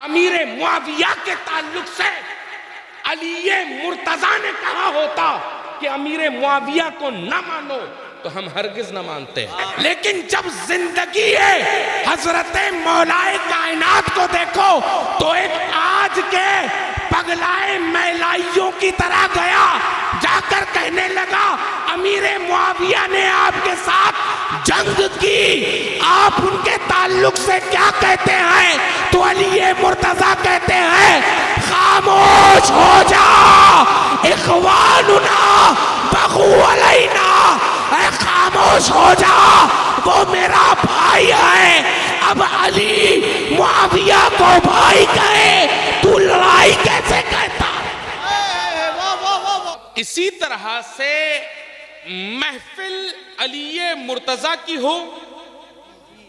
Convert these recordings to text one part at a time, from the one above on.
امیر معاویہ کے تعلق سے علی مرتضیٰ نے کہا ہوتا کہ امیر معاویہ کو نہ مانو تو ہم ہرگز نہ مانتے. لیکن جب زندگی حضرت مولائے کائنات کو دیکھو تو ایک آج کے پگلائے میلائیوں کی طرح گیا، جا کر کہنے لگا امیر معاویہ نے آپ کے ساتھ جنگ کی، آپ ان کے تعلق سے کیا کہتے ہیں؟ تو علی مرتضیٰ کہتے ہیں خاموش ہو جا، اخواننا بغو علینا، اے خاموش ہو جا، وہ میرا بھائی ہے. اب علی معاویہ کو بھائی کہے تو لڑائی کیسے کہتا؟ اسی طرح سے محفل علی مرتضیٰ کی ہو،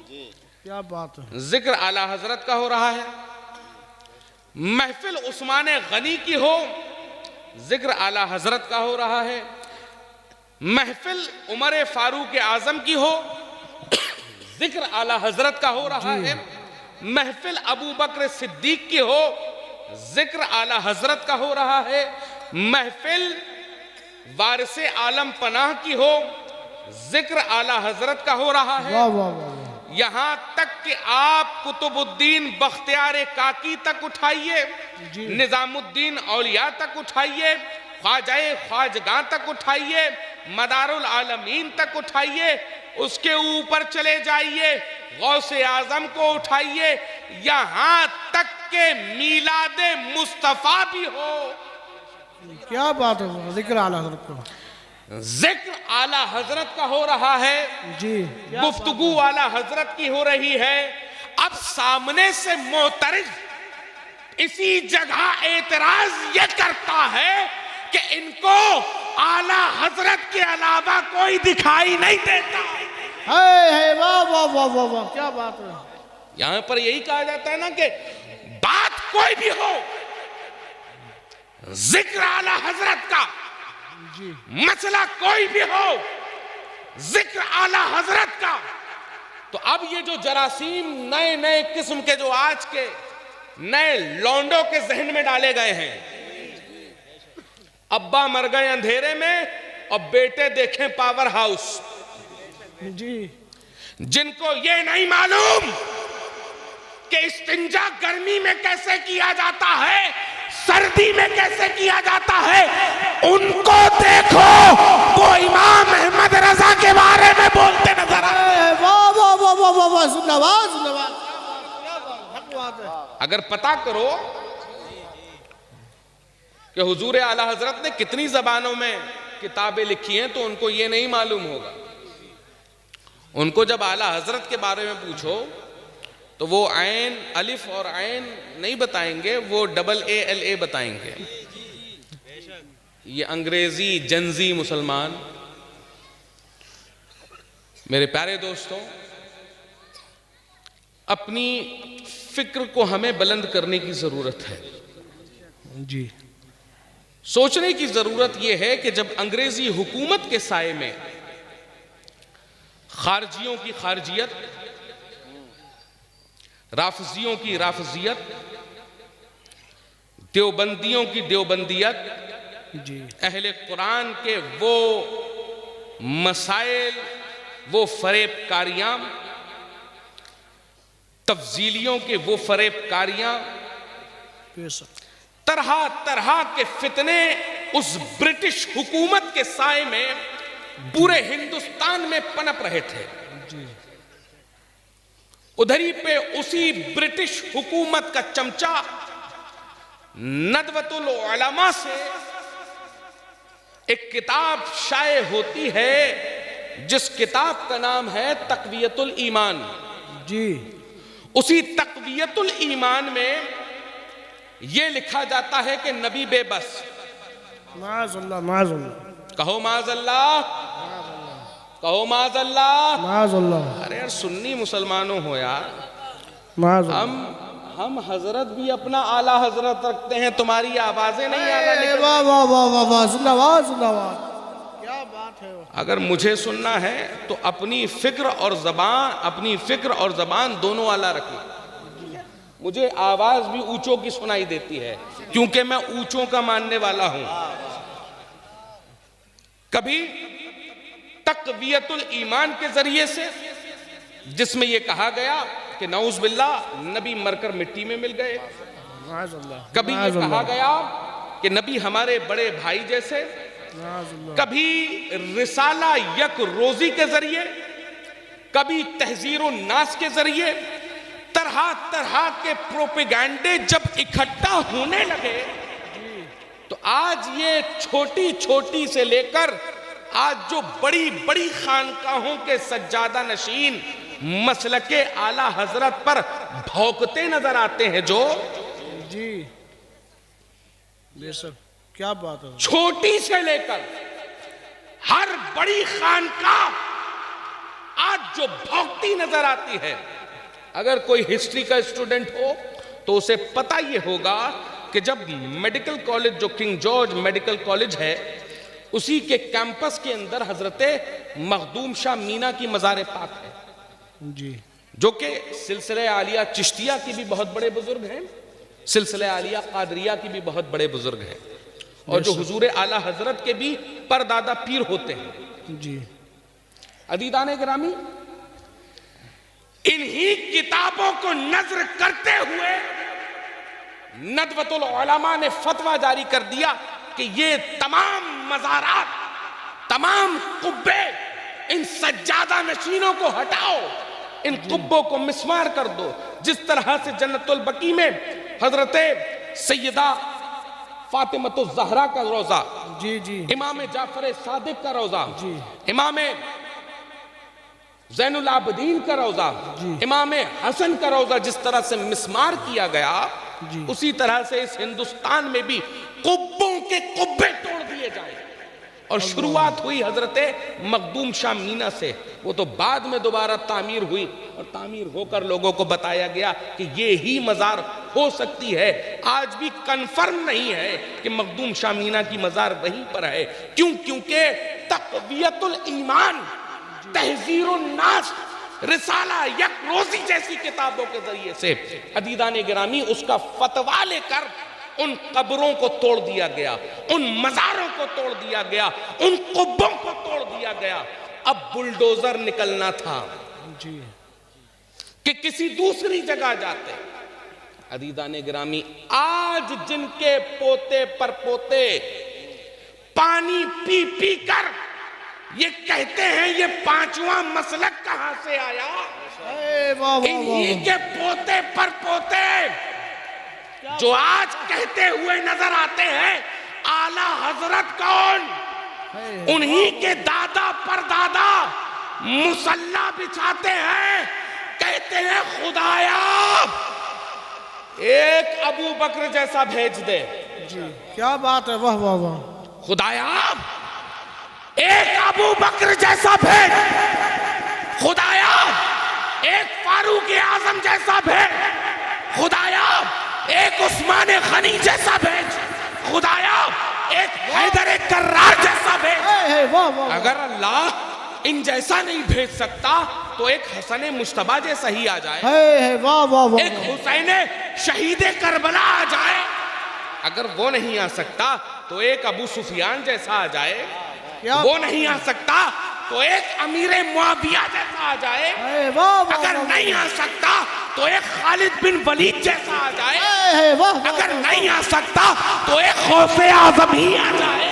کیا بات ہے، ذکر اعلیٰ حضرت کا ہو رہا ہے. محفل عثمان غنی کی ہو، ذکر اعلیٰ حضرت کا ہو رہا ہے. محفل عمر فاروق اعظم کی ہو، ذکر اعلیٰ حضرت کا ہو رہا ہے. محفل ابو بکر صدیق کی ہو، ذکر اعلیٰ حضرت کا ہو رہا ہے. محفل وارث عالم پناہ کی ہو، ذکر اعلیٰ حضرت کا ہو رہا ہے. واہ واہ واہ، یہاں تک کہ آپ قطب الدین بختیار کاکی تک اٹھائیے، نظام الدین اولیاء تک اٹھائیے، خواجہ خواجگاں تک اٹھائیے، مدار العالمین تک اٹھائیے، اس کے اوپر چلے جائیے، غوث اعظم کو اٹھائیے، یہاں تک کہ میلاد مصطفیٰ بھی ہو. کیا بات ہے، ذکر اعلیٰ حضرت کو، ذکر اعلیٰ حضرت کا ہو رہا ہے، جی گفتگو اعلیٰ حضرت کی ہو رہی ہے. اب سامنے سے معترض اسی جگہ اعتراض یہ کرتا ہے کہ ان کو اعلیٰ حضرت کے علاوہ کوئی دکھائی نہیں دیتا. ہے واہ واہ واہ واہ واہ، کیا بات ہے. یہاں پر یہی کہا جاتا ہے نا کہ بات کوئی بھی ہو، ذکر اعلیٰ حضرت کا، مسئلہ کوئی بھی ہو، ذکر اعلیٰ حضرت کا. تو اب یہ جو جراثیم نئے نئے قسم کے جو آج کے نئے لونڈوں کے ذہن میں ڈالے گئے ہیں، ابا مر گئے اندھیرے میں اور بیٹے دیکھیں پاور ہاؤس، جی جن کو یہ نہیں معلوم کہ استنجا گرمی میں کیسے کیا جاتا ہے، سردی میں کیسے کیا جاتا ہے. ان کو دیکھو وہ امام احمد رضا کے بارے میں بولتے نظر آئے. واہ واہ واہ واہ واہ واہ، سنواز سنواز، حق بات ہے. اگر پتا کرو کہ حضور اعلیٰ حضرت نے کتنی زبانوں میں کتابیں لکھی ہیں تو ان کو یہ نہیں معلوم ہوگا. ان کو جب اعلیٰ حضرت کے بارے میں پوچھو تو وہ عین الف اور عین نہیں بتائیں گے، وہ ڈبل اے ایل اے بتائیں گے. یہ انگریزی جنزی مسلمان. میرے پیارے دوستوں، اپنی فکر کو ہمیں بلند کرنے کی ضرورت ہے. جی سوچنے کی ضرورت یہ ہے کہ جب انگریزی حکومت کے سائے میں خارجیوں کی خارجیت، رافضیوں کی رافضیت، دیوبندیوں کی دیوبندیت، جی اہل قرآن کے وہ مسائل، وہ فریب کاریاں، تفضیلیوں کے وہ فریب کاریاں، طرح طرح کے فتنے اس برٹش حکومت کے سائے میں پورے ہندوستان میں پنپ رہے تھے. ادھر ہی پہ اسی برٹش حکومت کا چمچہ ندوۃ العلماء سے ایک کتاب شائع ہوتی ہے جس کتاب کا نام ہے تقویت الایمان. جی اسی تقویت الایمان میں یہ لکھا جاتا ہے کہ نبی بے بس. معاذ اللہ، معاذ اللہ، کہو معاذ اللہ، کہو معاذ اللہ. معاذ اللہ، ارے یار سنی مسلمانوں ہو یار، معاذ اللہ. ہم حضرت بھی اپنا اعلیٰ حضرت رکھتے ہیں، تمہاری آوازیں نہیں اعلیٰ نکلتی. واہ واہ واہ واہ واہ، سنواز سنواز، کیا بات ہے. اگر مجھے سننا ہے تو اپنی فکر اور زبان دونوں اعلیٰ رکھنا. مجھے آواز بھی اونچوں کی سنائی دیتی ہے کیونکہ میں اونچوں کا ماننے والا ہوں. کبھی تقویت الایمان کے ذریعے سے، جس میں یہ کہا گیا کہ نعوذ باللہ نبی مر کر مٹی میں مل گئے. کبھی یہ کہا گیا کہ نبی ہمارے بڑے بھائی جیسے. کبھی رسالہ یک روزی کے ذریعے، کبھی تحذیر الناس کے ذریعے. طرح طرح کے پروپیگنڈے جب اکٹھا ہونے لگے تو آج یہ چھوٹی چھوٹی سے لے کر آج جو بڑی بڑی خانقاہوں کے سجادہ نشین مسلک اعلیٰ حضرت پر بھونکتے نظر آتے ہیں، جو جی بے شک کیا بات ہے. چھوٹی سے لے کر ہر بڑی خانقاہ آج جو بھونکتی نظر آتی ہے. اگر کوئی ہسٹری کا اسٹوڈنٹ ہو تو اسے پتہ یہ ہوگا کہ جب میڈیکل کالج، جو کنگ جارج میڈیکل کالج ہے، اسی کے کیمپس کے اندر حضرت مخدوم شاہ مینا کی مزار پاک ہے، جی جو کہ سلسلہ عالیہ چشتیہ کی بھی بہت بڑے بزرگ ہیں، سلسلہ عالیہ قادریہ کی بھی بہت بڑے بزرگ ہیں، اور جو حضور اعلیٰ حضرت کے بھی پردادا پیر ہوتے ہیں. جی عزیزان گرامی، انہی کتابوں کو نظر کرتے ہوئے ندوۃ العلماء نے فتویٰ جاری کر دیا کہ یہ تمام مزارات، تمام قبے، ان سجادہ نشینوں کو ہٹاؤ، ان قبوں کو مسمار کر دو. جس طرح سے جنت البقیع میں حضرت سیدہ فاطمۃ الزہرا کا روضہ، جی جی امام جعفر صادق کا روضہ، جی امام زین العابدین کا روضہ، امام حسن کا روضہ جس طرح سے مسمار کیا گیا، اسی طرح سے اس ہندوستان میں بھی قبوں کے قبے توڑ دیے جائیں. اور شروعات ہوئی حضرت مخدوم شاہ مینا سے. وہ تو بعد میں دوبارہ تعمیر ہوئی، اور تعمیر ہو کر لوگوں کو بتایا گیا کہ یہ ہی مزار ہو سکتی ہے. آج بھی کنفرم نہیں ہے کہ مخدوم شاہ مینا کی مزار وہیں پر ہے. کیونکہ تقویت الایمان، تحذیر الناس، رسالہ یک روزی جیسی کتابوں کے ذریعے سے عزیزان گرامی اس کا فتویٰ لے کر ان قبروں کو توڑ دیا گیا، ان مزاروں کو توڑ دیا گیا، ان قبوں کو توڑ دیا گیا. اب بلڈوزر نکلنا تھا جی کہ کسی دوسری جگہ جاتے. عزیزان گرامی، آج جن کے پوتے پر پوتے پانی پی پی کر یہ کہتے ہیں یہ پانچواں مسلک کہاں سے آیا، انہی کے پوتے پر پوتے جو آج کہتے ہوئے نظر آتے ہیں اعلیٰ حضرت کون، انہی کے دادا پر دادا مصلی بچھاتے ہیں، کہتے ہیں خدایا ایک ابو بکر جیسا بھیج دے. جی کیا بات ہے، واہ واہ واہ. خدایا ایک ابو بکر جیسا بھیج، خدایا ایک فاروق اعظم جیسا بھیج، خدایا ایک عثمان غنی جیسا بھیج، خدایا ایک حیدر کرار جیسا بھیج. اگر اللہ ان جیسا نہیں بھیج سکتا تو ایک حسن مجتبیٰ جیسا ہی آ جائے، ایک حسین شہید کربلا آ جائے. اگر وہ نہیں آ سکتا تو ایک ابو سفیان جیسا آ جائے، وہ نہیں آ سکتا تو ایک امیر معاویہ جیسا آ جائے، اگر نہیں آ سکتا تو ایک خالد بن ولید جیسا آ جائے، اگر نہیں آ سکتا تو ایک غوث اعظم ہی آ جائے،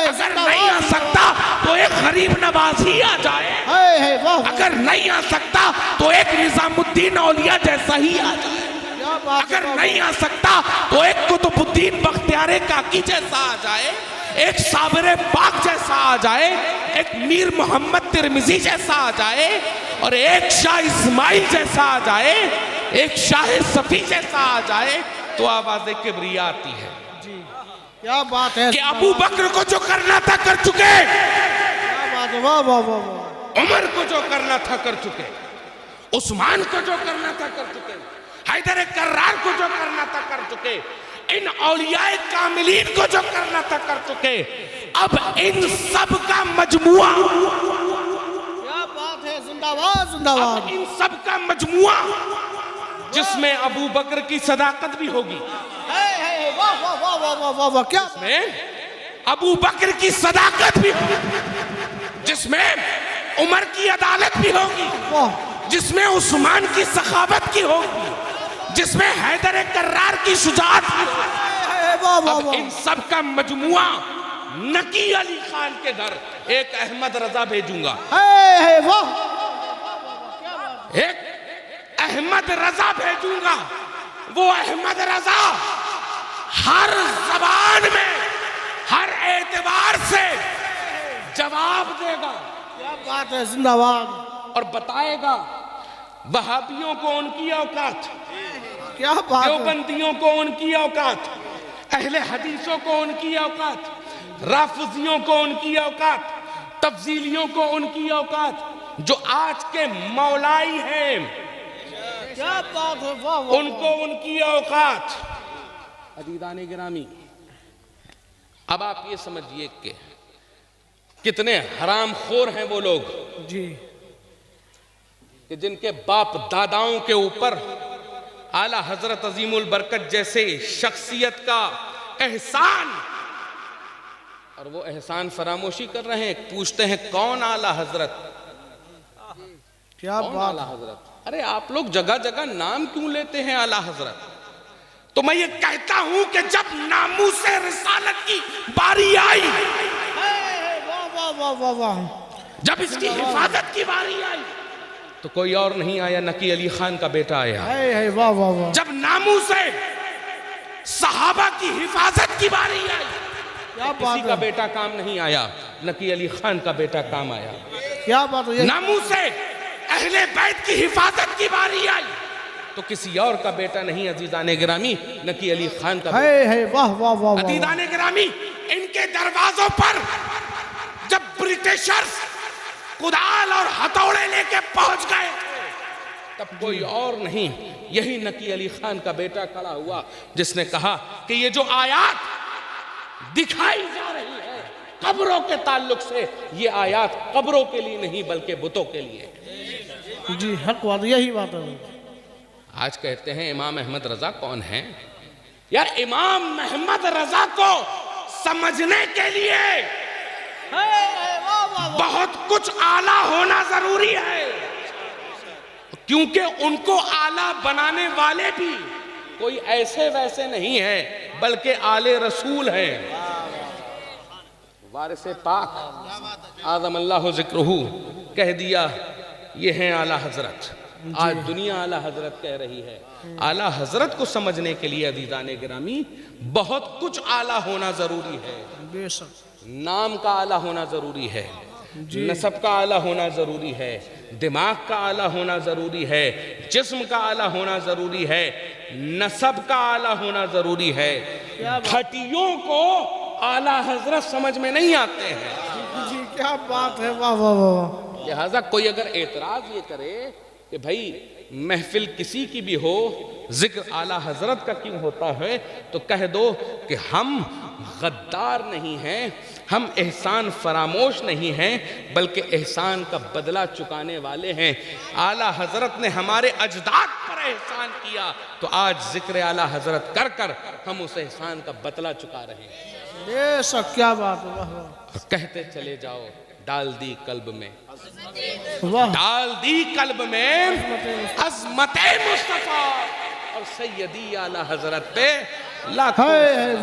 اگر نہیں آ سکتا تو ایک غریب نواز ہی آ جائے، اگر نہیں آ سکتا تو ایک نظام الدین اولیاء جیسا ہی آ جائے، اگر نہیں آ سکتا تو ایک قطب الدین بختیار کاکی جیسا آ جائے، ایک صابر پاک جیسا آ جائے، ایک میر محمد ترمذی جیسا آ جائے، اور ایک شاہ اسماعیل جیسا آ جائے، ایک شاہ صفی جیسا آ جائے، تو آواز کبریہ آتی ہے. جی کیا بات ہے کہ ابو بکر کو جو کرنا تھا کر چکے، کیا بات ہے، واہ واہ واہ. عمر کو جو کرنا تھا کر چکے، عثمان کو جو کرنا تھا کر چکے، حیدر کرار کو جو کرنا تھا کر چکے، ان اولیاء کاملین کو جو کرنا تھا کر چکے. اب ان سب کا مجموعہ، کیا بات ہے، زندہ باد زندہ باد. ان سب کا مجموعہ جس میں ابو بکر کی صداقت بھی ہوگی، واہ واہ واہ واہ واہ واہ واہ کیا جس میں ابو بکر کی صداقت بھی ہوگی، جس میں عمر کی عدالت بھی ہوگی، واہ جس میں عثمان کی سخاوت کی ہوگی، جس میں حیدر کرار کی شجاعت بھی ہوگی۔ واہ واہ اب ان سب کا مجموعہ نقی علی خان کے گھر ایک احمد رضا بھیجوں گا، واہ ایک احمد رضا بھیجوں گا۔ وہ احمد رضا ہر زبان میں ہر اعتبار سے جواب دے گا، کیا بات ہے، زندہ باد، اور بتائے گا وہابیوں کو ان کی اوقات، کیا بات ہے، دیوبندیوں کو ان کی اوقات، اہل حدیثوں کو ان کی اوقات، رافضیوں کو ان کی اوقات، تفضیلیوں کو ان کی اوقات، جو آج کے مولائی ہیں کیا بات ہے، واہ واہ ان کو ان کی اوقات۔ عزیزان گرامی، اب آپ یہ سمجھئے کہ کتنے حرام خور ہیں وہ لوگ جی، کہ جن کے باپ داداؤں کے اوپر اعلیٰ حضرت عظیم البرکت جیسے شخصیت کا احسان، اور وہ احسان فراموشی کر رہے ہیں۔ پوچھتے ہیں کون اعلیٰ حضرت، کیا کون بات اعلیٰ حضرت؟ ارے آپ لوگ جگہ جگہ نام کیوں لیتے ہیں اعلیٰ حضرت؟ تو میں یہ کہتا ہوں کہ جب ناموس رسالت کی باری آئی، واہ واہ واہ واہ واہ، جب اس کی حفاظت کی باری آئی، تو کوئی اور نہیں آیا، نقی علی خان کا بیٹا آیا۔ واہ واہ واہ، جب ناموس صحابہ کی حفاظت کی باری آئی، کیا کسی بات کا ہے، بیٹا کام نہیں آیا، نقی علی خان کا بیٹا کام آیا۔ کیا بات ہے، ناموس اہل بیت کی حفاظت کی باری آئی تو کسی اور کا بیٹا نہیں، عزیزان گرامی، نقی علی خان کا بیٹا۔ واہ واہ واہ، عزیزان گرامی، ان کے دروازوں پر جب برٹشرز کدال اور ہتھوڑے لے کے پہنچ گئے تب کوئی اور نہیں، یہی نقی علی خان کا بیٹا کھڑا ہوا جس نے کہا کہ یہ جو آیات دکھائی جا رہی ہے قبروں کے تعلق سے، یہ آیات قبروں کے لیے نہیں بلکہ بتوں کے لیے۔ جی حق بات، یہی بات ہے۔ آج کہتے ہیں امام احمد رضا کون ہیں؟ یار امام احمد رضا کو سمجھنے کے لیے بہت کچھ اعلیٰ ہونا ضروری ہے، کیونکہ ان کو اعلیٰ بنانے والے بھی کوئی ایسے ویسے نہیں ہیں بلکہ آل رسول ہیں۔ وارث پاک اعظم اللہ ذکرہ کہہ دیا یہ ہیں اعلیٰ حضرت۔ آج دنیا اعلیٰ حضرت کہہ رہی ہے۔ اعلیٰ حضرت کو سمجھنے کے لیے عزیزان گرامی بہت کچھ اعلیٰ ہونا ضروری ہے۔ بے شک، نام کا اعلیٰ ہونا ضروری ہے، نسب کا اعلیٰ ہونا ضروری ہے، دماغ کا اعلیٰ ہونا ضروری ہے، جسم کا اعلیٰ ہونا ضروری ہے، نسب کا اعلیٰ ہونا ضروری ہے۔ گھٹیوں کو اعلیٰ حضرت سمجھ میں نہیں آتے ہیں۔ جی کیا بات ہے، واہ واہ واہ، لہٰذا کوئی اگر اعتراض یہ کرے کہ بھائی محفل کسی کی بھی ہو ذکر اعلیٰ حضرت کا کیوں ہوتا ہے، تو کہہ دو کہ ہم غدار نہیں ہیں، ہم احسان فراموش نہیں ہیں بلکہ احسان کا بدلہ چکانے والے ہیں۔ اعلیٰ حضرت نے ہمارے اجداد پر احسان کیا تو آج ذکر اعلیٰ حضرت کر کر ہم اس احسان کا بدلہ چکا رہے ہیں۔ بے شک، کیا بات ہے، واہ واہ اور کہتے چلے جاؤ ڈال دی قلب میں، واہ، ڈال دی قلب میں عظمت مصطفیٰ اور سیدی اعلیٰ حضرت پہ لاکھوں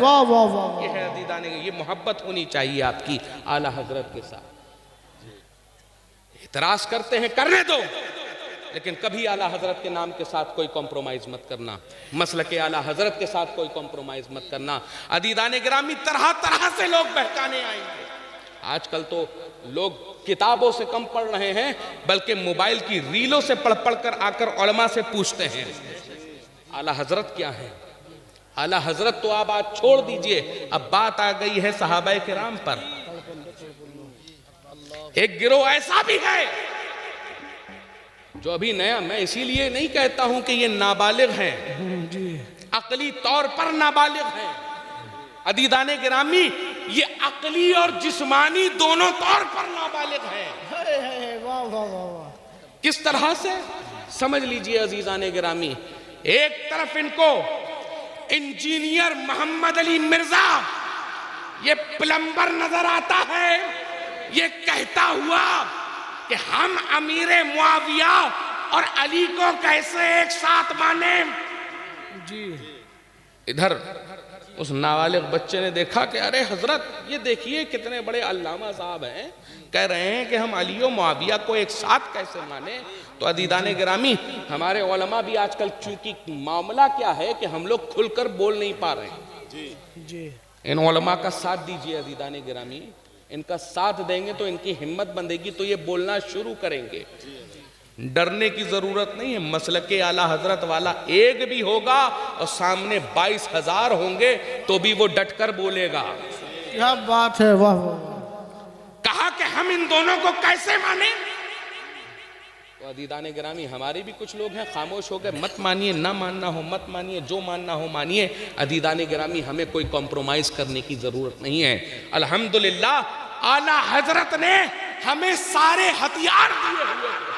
واہ واہ واہ، یہ ہے عزیزان، یہ محبت ہونی چاہیے آپ کی اعلیٰ حضرت کے ساتھ۔ اعتراض کرتے ہیں کرنے دو، لیکن کبھی اعلیٰ حضرت کے نام کے ساتھ کوئی کمپرومائز مت کرنا، مسلک اعلیٰ حضرت کے ساتھ کوئی کمپرومائز مت کرنا۔ عزیزان گرامی، طرح طرح سے لوگ بہکانے آئیں گے۔ آج کل تو لوگ کتابوں سے کم پڑھ رہے ہیں بلکہ موبائل کی ریلوں سے پڑھ پڑھ کر آ کر علماء سے پوچھتے ہیں اعلیٰ حضرت کیا ہے۔ اعلیٰ حضرت تو آپ آج چھوڑ دیجئے، اب بات آ گئی ہے صحابہ کرام پر۔ ایک گروہ ایسا بھی ہے جو ابھی نیا، میں اسی لیے نہیں کہتا ہوں کہ یہ نابالغ ہیں، عقلی طور پر نابالغ ہیں۔ عزیزان گرامی، یہ عقلی اور جسمانی دونوں طور پر نابالغ ہیں۔ واہ واہ واہ واہ، کس طرح سے؟ سمجھ لیجئے عزیزان گرامی، ایک طرف ان کو انجینئر محمد علی مرزا یہ پلمبر نظر آتا ہے، یہ کہتا ہوا کہ ہم امیر معاویہ اور علی کو کیسے ایک ساتھ مانیں۔ جی ادھر اس نابالغ بچے نے دیکھا کہ ارے حضرت یہ دیکھیے کتنے بڑے علامہ صاحب ہیں، کہہ رہے ہیں کہ ہم علی و معاویہ کو ایک ساتھ کیسے مانیں۔ تو عزیزان گرامی، ہمارے علماء بھی آج کل چونکہ معاملہ کیا ہے کہ ہم لوگ کھل کر بول نہیں پا رہے ہیں، جی ان علماء کا ساتھ دیجئے عزیزان گرامی، ان کا ساتھ دیں گے تو ان کی ہمت بندھے گی تو یہ بولنا شروع کریں گے۔ ڈرنے کی ضرورت نہیں ہے، مسلک اعلیٰ حضرت والا ایک بھی ہوگا اور سامنے 22,000 ہوں گے تو بھی وہ ڈٹ کر بولے گا۔ کیا بات ہے، واہ واہ۔ کہا کہ ہم ان دونوں کو کیسے مانیں؟ تو عزیزان گرامی ہمارے بھی کچھ لوگ ہیں خاموش ہو گئے، مت مانیے، نہ ماننا ہو مت مانیے، جو ماننا ہو مانیے۔ عزیزان گرامی ہمیں کوئی کمپرومائز کرنے کی ضرورت نہیں ہے۔ الحمدللہ اعلیٰ حضرت نے ہمیں سارے ہتھیار دیے ہوئے ہیں،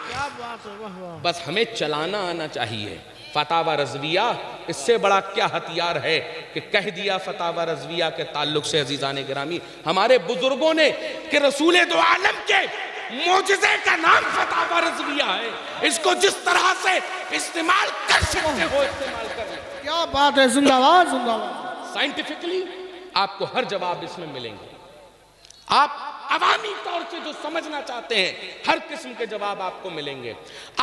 کیا بات ہے، واہ واہ۔ بس ہمیں چلانا آنا چاہیے۔ فتاوی رضویہ اس سے بڑا کیا ہتھیار ہے کہ کہہ دیا فتاوی رضویہ کے تعلق سے عزیزان گرامی ہمارے بزرگوں نے کہ رسول دو عالم کے معجزے کا نام فتاوی رضویہ ہے، اس کو جس طرح سے استعمال کر سکتے ہو استعمال کر لیں۔ کیا بات ہے، زندہ باد زندہ باد۔ سائنٹیفکلی آپ کو ہر جواب اس میں ملیں گے، آپ عوامی طور سے جو سمجھنا چاہتے ہیں ہر قسم کے جواب آپ کو ملیں گے۔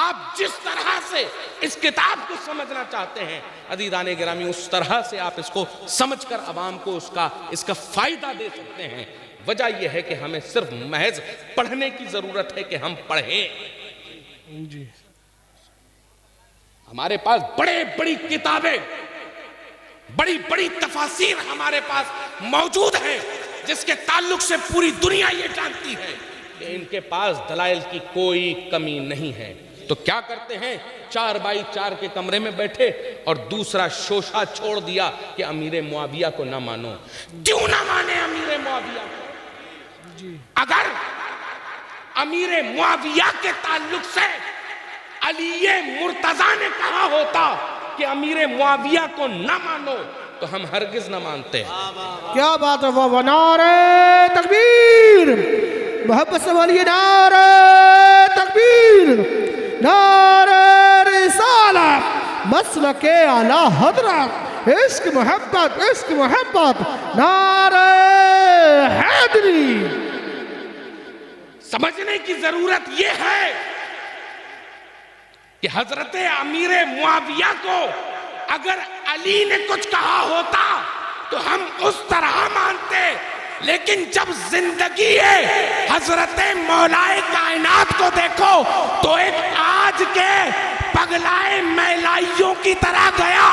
آپ جس طرح سے اس کتاب کو سمجھنا چاہتے ہیں عزیزان گرامی اس طرح سے آپ اس کو سمجھ کر عوام کو اس کا فائدہ دے سکتے ہیں۔ وجہ یہ ہے کہ ہمیں صرف محض پڑھنے کی ضرورت ہے کہ ہم پڑھیں۔ جی ہمارے پاس بڑے بڑی کتابیں، بڑی بڑی تفاسیر ہمارے پاس موجود ہیں جس کے تعلق سے پوری دنیا یہ جانتی ہے کہ ان کے پاس دلائل کی کوئی کمی نہیں ہے۔ تو کیا کرتے ہیں، 4x4 کے کمرے میں بیٹھے اور دوسرا شوشہ چھوڑ دیا کہ امیر معاویہ کو نہ مانو۔ کیوں نہ مانے امیر معاویہ کو؟ اگر امیر معاویہ کے تعلق سے علی مرتضیٰ نے کہا ہوتا کہ امیر معاویہ کو نہ مانو تو ہم ہرگز نہ مانتے۔ کیا بات ہے، واہ واہ۔ نعرہ تکبیر، محبت سے بولیے نعرہ تکبیر، نعرہ رسالت، مسلک اعلیٰ حضرت، عشق محبت، نعرہ حیدری۔ سمجھنے کی ضرورت یہ ہے کہ حضرت امیر معاویہ کو اگر علی نے کچھ کہا ہوتا تو ہم اس طرح مانتے، لیکن جب زندگی ہے حضرت مولا کائنات کو دیکھو تو ایک آج کے پگلائے میلائیوں کی طرح گیا،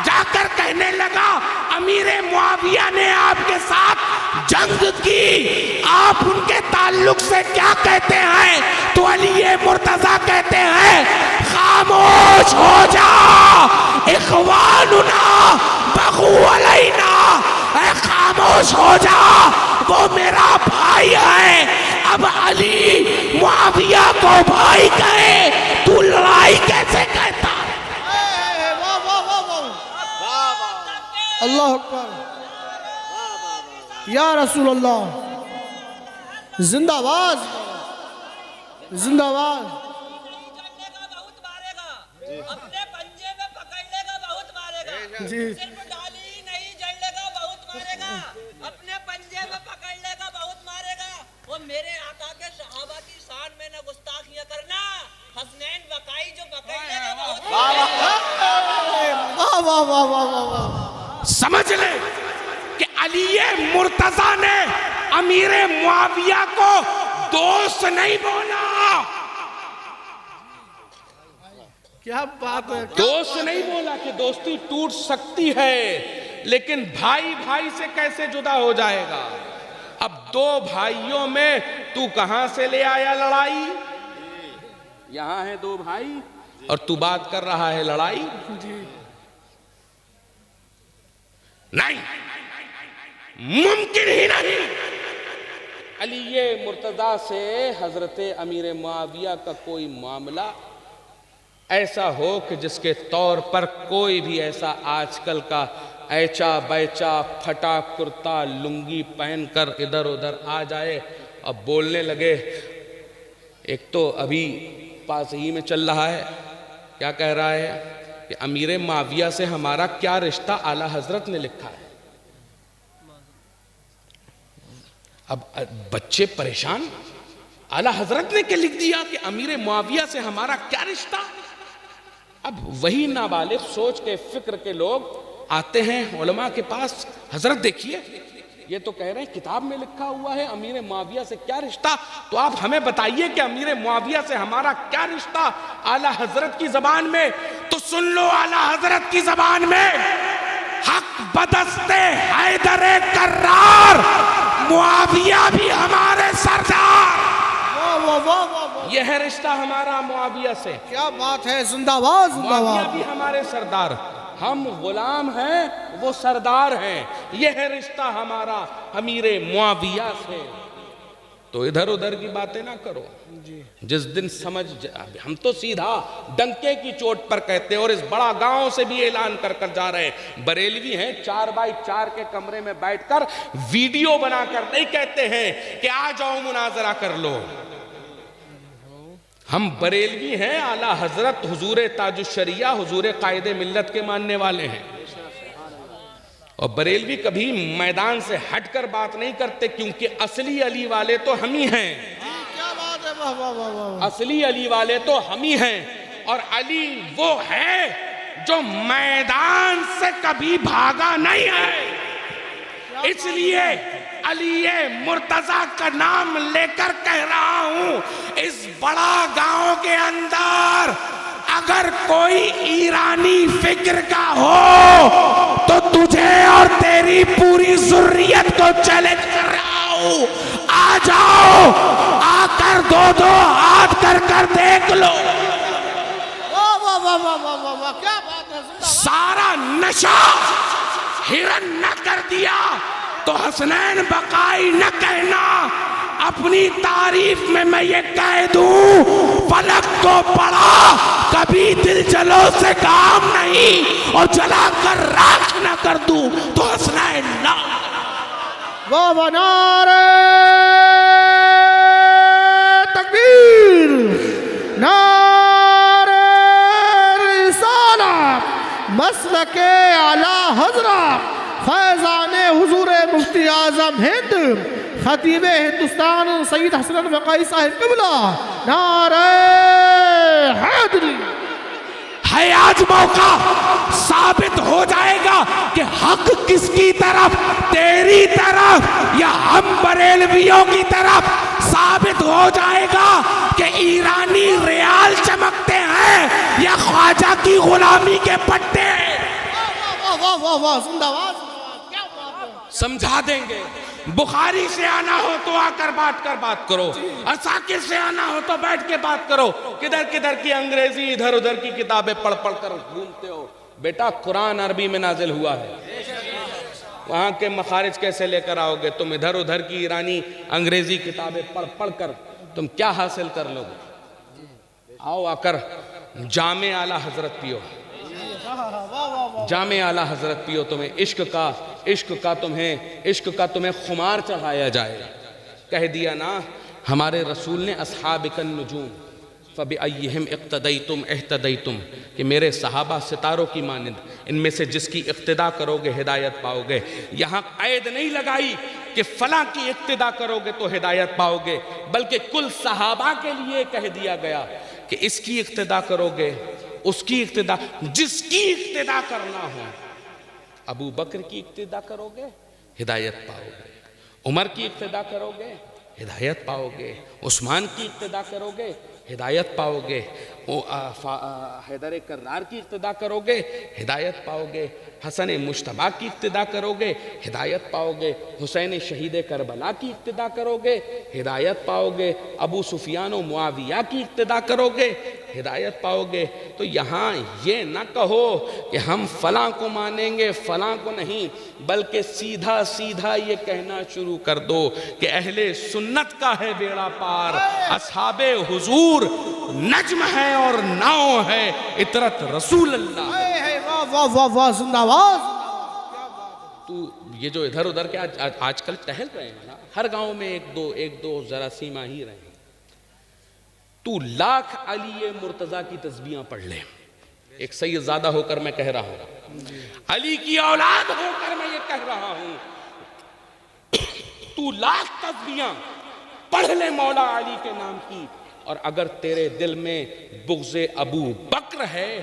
جا کر کہنے لگا امیر معاویہ نے آپ کے ساتھ جنگ کی، آپ ان کے تعلق سے کیا کہتے ہیں؟ تو علی مرتضیٰ کہتے ہیں خاموش ہو جا، اخواننا بغو علینا، اے خاموش ہو جا، وہ میرا بھائی ہے۔ اب علی معاویہ کو بھائی کہے تو لڑائی کیسے کہتا؟ اللہ اکبر، یا رسول اللہ، زندہ باد زندہ باد۔ اپنے پنجے میں پکڑ لے گا بہت مارے گا، صرف ڈالی ہی نہیں جڑ لے گا بہت مارے گا، اپنے پنجے میں پکڑ لے گا بہت مارے گا۔ وہ میرے آقا کے صحابہ کی شان میں نہ گستاخیاں کرنا، حسنین بقائی جو پکڑ لے گا بہت واہ واہ واہ واہ واہ۔ سمجھ لیں کہ علی مرتضیٰ نے امیر معاویہ کو دوست نہیں بولا، کیا بات ہے، دوست نہیں بولا کہ دوستی ٹوٹ سکتی ہے، لیکن بھائی بھائی سے کیسے جدا ہو جائے گا؟ اب دو بھائیوں میں تو کہاں سے لے آیا لڑائی؟ یہاں ہے دو بھائی اور تو بات کر رہا ہے لڑائی؟ نہیں، ممکن ہی نہیں۔ علی مرتضیٰ سے حضرت امیر معاویہ کا کوئی معاملہ ایسا ہو کہ جس کے طور پر کوئی بھی ایسا آج کل کا ایچا بیچا پھٹا کرتا لنگی پہن کر ادھر ادھر آ جائے اور بولنے لگے. ایک تو ابھی پاس ہی میں چل رہا ہے, کیا کہہ رہا ہے کہ امیر معاویہ سے ہمارا کیا رشتہ, اعلیٰ حضرت نے لکھا ہے. اب بچے پریشان, اعلیٰ حضرت نے کیا لکھ دیا کہ امیر معاویہ سے ہمارا کیا رشتہ. اب وہی نابالغ سوچ کے فکر کے لوگ آتے ہیں علماء کے پاس, حضرت دیکھیے یہ تو کہہ رہے ہیں کتاب میں لکھا ہوا ہے امیر معاویہ سے کیا رشتہ, تو آپ ہمیں بتائیے کہ امیر معاویہ سے ہمارا کیا رشتہ اعلیٰ حضرت کی زبان میں. تو سن لو اعلیٰ حضرت کی زبان میں, حق بدست حیدر کرار, معاویہ بھی ہمارے سردار. واہ واہ واہ واہ, یہ ہے رشتہ ہمارا معاویہ سے. کیا بات ہے, زندہ باد زندہ معاویہ باد. بھی ہمارے سردار, ہم غلام ہیں وہ سردار ہیں. یہ ہے رشتہ ہمارا امیر معاویہ سے. تو ادھر ادھر کی باتیں نہ کرو. جس دن سمجھ ہم تو سیدھا ڈنکے کی چوٹ پر کہتے ہیں, اور اس بڑا گاؤں سے بھی اعلان کر کر جا رہے ہیں. بریلوی ہیں 4x4 کے کمرے میں بیٹھ کر ویڈیو بنا کر نہیں کہتے ہیں کہ آ جاؤ مناظرہ کر لو. ہم بریلوی ہیں, اعلیٰ حضرت حضور تاج الشریعہ حضور قائد ملت کے ماننے والے ہیں. اور بریلوی کبھی میدان سے ہٹ کر بات نہیں کرتے, کیونکہ اصلی علی والے تو ہم ہی ہیں. کیا بات ہے, واہ واہ واہ واہ. اصلی علی والے تو ہم ہی ہیں, اور علی وہ ہے جو میدان سے کبھی بھاگا نہیں ہے. اس لیے علی مرتضیٰ کا نام لے کر کہہ رہا ہوں, اس بڑا گاؤں کے اندر اگر کوئی ایرانی فکر کا ہو تو تجھے اور تیری پوری ذریت کو چیلنج کر رہا ہوں, آ جاؤ, آ کر دو ہاتھ کر کر دیکھ لو. واہ واہ واہ واہ واہ واہ واہ, کیا بات ہے, زندہ باد. سارا نشہ ہرن نہ کر دیا تو حسنین بقائی نہ کہنا. اپنی تعریف میں یہ کہہ دوں, فلک کو پڑھا کبھی دل جلو سے کام نہیں, اور جلا کر راکھ نہ کر دوں تو حسنین نہ. واہ واہ, نعرہ تکبیر, نعرہ رسالت, مسلک اعلیٰ حضرت فیضان حضور مفتی اعظم ہند خطیب ہندوستان سید حسن بقائی صاحب قبلہ, نعرہ حیدری. ہے آج موقع, ثابت ہو جائے گا کہ حق کس کی طرف, تیری طرف یا ہم بریلویوں کی طرف. ثابت ہو جائے گا کہ ایرانی ریال چمکتے ہیں یا خواجہ کی غلامی کے پٹے. واہ واہ واہ واہ, زندہ باد, کیا بات ہے. سمجھا دیں گے. بخاری سے آنا ہو تو آ کر بات کرو, اساکر سے آنا ہو تو بیٹھ کے بات کرو. کدھر کدھر کی انگریزی ادھر ادھر کی کتابیں پڑھ پڑھ کر گھومتے ہو. بیٹا قرآن عربی میں نازل ہوا ہے, وہاں کے مخارج کیسے لے کر آؤ گے تم؟ ادھر ادھر کی ایرانی انگریزی کتابیں پڑھ پڑھ کر تم کیا حاصل کر لو گے؟ آؤ آ کر جام اعلیٰ حضرت پیو, جام اعلیٰ حضرت پیو. تمہیں عشق کا تمہیں خمار چڑھایا جائے. کہہ دیا نا ہمارے رسول نے, اصحابک النجوم فبأیہم اقتدیتم اہتدیتم, کہ میرے صحابہ ستاروں کی مانند, ان میں سے جس کی اقتداء کرو گے ہدایت پاؤ گے. یہاں قید نہیں لگائی کہ فلاں کی اقتداء کرو گے تو ہدایت پاؤ گے, بلکہ کل صحابہ کے لیے کہہ دیا گیا کہ اس کی اقتداء کرو گے, اس کی اقتداء, جس کی اقتداء کرنا ہو. ابو بکر کی اقتداء کرو گے ہدایت پاؤ گے, عمر کی اقتداء کرو گے ہدایت پاؤ گے, عثمان کی اقتداء کرو گے ہدایت پاؤ گے, حیدر کرار کی اقتداء کرو گے ہدایت پاؤ گے, حسن مشتبہ کی اقتدا کرو گے ہدایت پاؤ گے، حسین شہید کربلا کی اقتدا کرو گے ہدایت پاؤ گے، ابو سفیان و معاویہ کی اقتدا کرو گے ہدایت پاؤ گے۔ تو یہاں یہ نہ کہو کہ ہم فلاں کو مانیں گے فلاں کو نہیں، بلکہ سیدھا سیدھا یہ کہنا شروع کر دو کہ اہل سنت کا ہے بیڑا پار، اصحاب حضور نجم ہے اور ناؤ ہے اطرت رسول اللہ۔ واہ واہ واہ زندہ آواز۔ تو یہ جو ادھر ادھر کے آج کل ٹہل رہے ہیں نا، ہر گاؤں میں ایک دو ذرا سیما ہی رہے ہیں، تو لاکھ علی مرتضیٰ کی تسبیحاں پڑھ لے۔ ایک سید زادہ ہو کر میں کہہ رہا ہوں، علی کی اولاد ہو کر میں یہ کہہ رہا ہوں، تو لاکھ تسبیحاں پڑھ لے مولا علی کے نام کی، اور اگر تیرے دل میں بغض ابو بکر ہے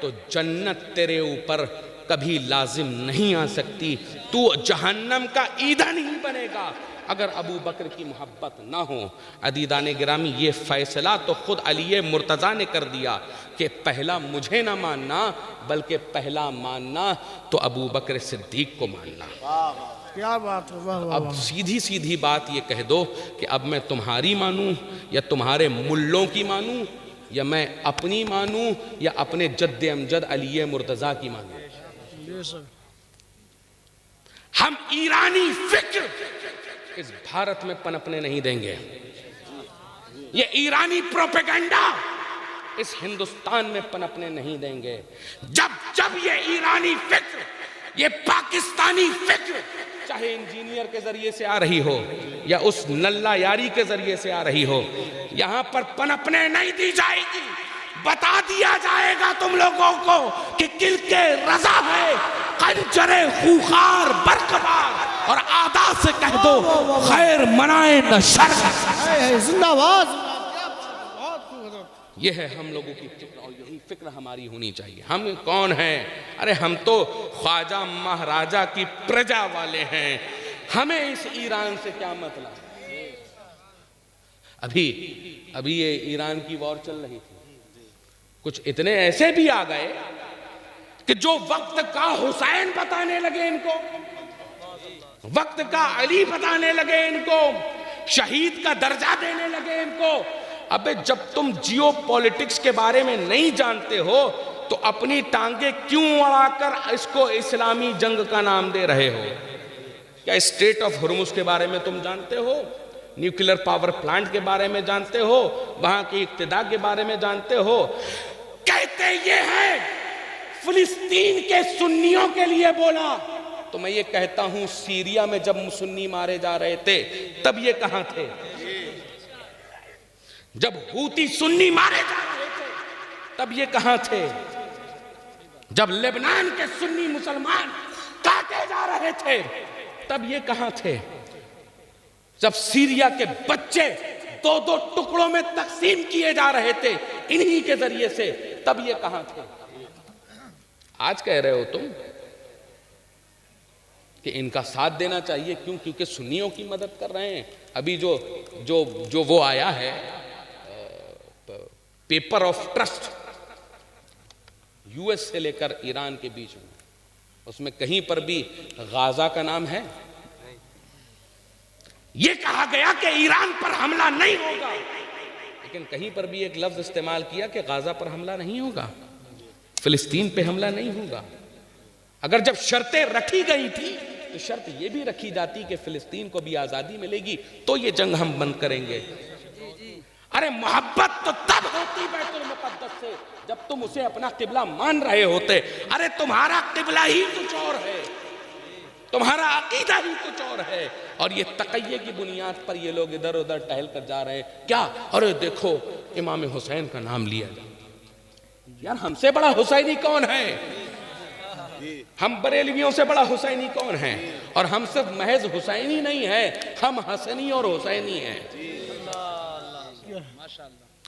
تو جنت تیرے اوپر کبھی لازم نہیں آ سکتی، تو جہنم کا ایندھن نہیں بنے گا اگر ابو بکر کی محبت نہ ہو۔ عزیزان گرامی، یہ فیصلہ تو خود علی مرتضیٰ نے کر دیا کہ پہلا مجھے نہ ماننا بلکہ پہلا ماننا تو ابو بکر صدیق کو ماننا۔ کیا بات ہے، واہ واہ۔ اب سیدھی سیدھی بات یہ کہہ دو کہ اب میں تمہاری مانوں یا تمہارے ملوں کی مانوں، یا میں اپنی مانوں یا اپنے جد امجد علی مرتضیٰ کی مانوں۔ ہم ایرانی فکر اس بھارت میں پنپنے نہیں دیں گے، یہ ایرانی پروپیگنڈا اس ہندوستان میں پنپنے نہیں دیں گے۔ جب یہ ایرانی فکر، یہ پاکستانی فکر، چاہے انجینئر کے ذریعے سے آ رہی ہو یا اس نلہ یاری کے ذریعے سے آ رہی ہو، یہاں پر پنپنے نہیں دی جائے گی۔ بتا دیا جائے گا تم لوگوں کو کہ کل کے رضا ہے، خنجر خوخار برقبار، اور آدھا سے کہہ دو خیر منائے نہ شر۔ زندہ آواز۔ یہ ہے ہم لوگوں کی فکر، اور یہی فکر ہماری ہونی چاہیے۔ ہم کون ہیں؟ ارے ہم تو خواجہ مہاراجہ کی پرجا والے ہیں، ہمیں اس ایران سے کیا مطلب؟ ابھی یہ ایران کی وار چل رہی تھی، کچھ اتنے ایسے بھی آ گئے کہ جو وقت کا حسین بتانے لگے ان کو، وقت کا علی بتانے لگے ان کو، شہید کا درجہ دینے لگے ان کو۔ ابے جب تم جیو پولیٹکس کے بارے میں نہیں جانتے ہو تو اپنی ٹانگیں کیوں اڑا کر اس کو اسلامی جنگ کا نام دے رہے ہو؟ کیا اسٹریٹ آف ہرمز کے بارے میں تم جانتے ہو؟ نیوکلر پاور پلانٹ کے بارے میں جانتے ہو؟ وہاں کی اقتداء کے بارے میں جانتے ہو؟ کہتے یہ ہے فلسطین کے سنیوں کے لیے بولا، تو میں یہ کہتا ہوں سیریا میں جب سنی مارے جا رہے تھے تب یہ کہاں تھے؟ جب ہوتی سنی مارے جا رہے تھے تب یہ کہاں تھے؟ جب لبنان کے سنی مسلمان کاٹے جا رہے تھے تب یہ کہاں تھے؟ جب سیریا کے بچے دو دو ٹکڑوں میں تقسیم کیے جا رہے تھے انہی کے ذریعے سے تب یہ کہاں تھے؟ آج کہہ رہے ہو تم کہ ان کا ساتھ دینا چاہیے، کیوں؟ کیونکہ سنیوں کی مدد کر رہے ہیں۔ ابھی جو وہ آیا ہے paper of trust U S سے لے کر ایران کے بیچ میں، اس میں کہیں پر بھی غازہ کا نام ہے؟ یہ کہا گیا کہ ایران پر حملہ نہیں ہوگا، لیکن کہیں پر بھی ایک لفظ استعمال کیا کہ غازہ پر حملہ نہیں ہوگا، فلسطین پہ حملہ نہیں ہوگا۔ اگر جب شرطیں رکھی گئی تھی تو شرط یہ بھی رکھی جاتی کہ فلسطین کو بھی آزادی ملے گی تو یہ جنگ ہم بند کریں گے۔ ارے محبت تو تب ہوتی بیت المقدس سے جب تم اسے اپنا قبلہ مان رہے ہوتے۔ ارے تمہارا قبلہ ہی کچھ اور ہے، تمہارا عقیدہ ہی کچھ اور ہے، اور یہ تقیہ کی بنیاد پر یہ لوگ ادھر ادھر ٹہل کر جا رہے ہیں۔ کیا؟ ارے دیکھو امام حسین کا نام لیا جائے۔ یار ہم سے بڑا حسینی کون ہے؟ ہم بریلویوں سے بڑا حسینی کون ہے؟ اور ہم صرف محض حسینی نہیں ہے، ہم حسنی اور حسینی ہیں۔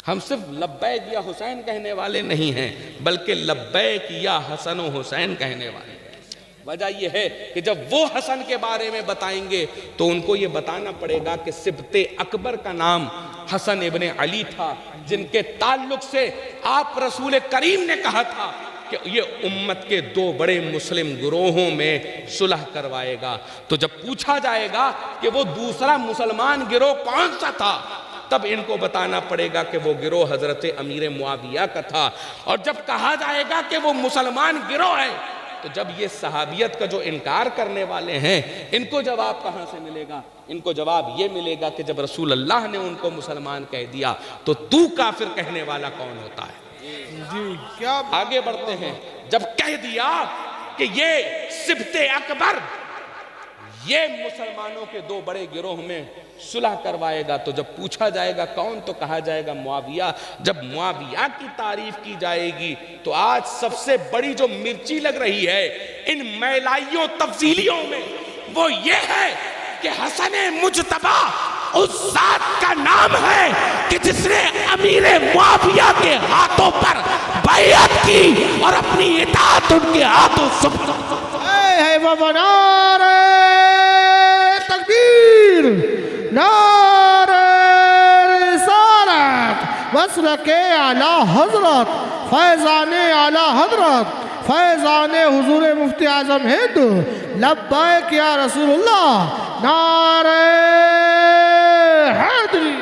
ہم صرف لبیک یا حسین کہنے والے نہیں ہیں بلکہ لبیک یا حسن و حسین کہنے والے ہیں۔ وجہ یہ ہے کہ جب وہ حسن کے بارے میں بتائیں گے تو ان کو یہ بتانا پڑے گا کہ سبط اکبر کا نام حسن ابن علی تھا، جن کے تعلق سے آپ رسول کریم نے کہا تھا کہ یہ امت کے 2 بڑے مسلم گروہوں میں صلح کروائے گا۔ تو جب پوچھا جائے گا کہ وہ دوسرا مسلمان گروہ کون سا تھا، تب ان کو بتانا پڑے گا کہ وہ گروہ حضرت امیر معاویہ کا تھا۔ اور جب کہا جائے گا کہ وہ مسلمان گروہ ہے، تو جب یہ صحابیت کا جو انکار کرنے والے ہیں ان کو جواب کہاں سے ملے گا؟ ان کو جواب یہ ملے گا کہ جب رسول اللہ نے ان کو مسلمان کہہ دیا تو کافر کہنے والا کون ہوتا ہے؟ جی کیا آگے بڑھتے ہیں۔ جب کہہ دیا کہ یہ سبط اکبر یہ مسلمانوں کے 2 بڑے گروہ میں صلح کروائے گا، تو جب پوچھا جائے گا کون، تو کہا جائے گا معاویہ۔ جب معاویہ کی تعریف کی جائے گی تو آج سب سے بڑی جو مرچی لگ رہی ہے ان میلائیوں تفضیلیوں میں وہ یہ ہے کہ حسن مجتبی اس ذات کا نام ہے کہ جس نے امیر معاویہ کے ہاتھوں پر بیعت کی اور اپنی اطاعت ان کے ہاتھوں ہے بابا نعرہ تکبیر، نعرہ رسالت، مسلک اعلیٰ حضرت، فیضان اعلیٰ حضرت، فیضان حضور مفتی اعظم ہند، لبیک یا رسول اللہ، نعرہ حیدری۔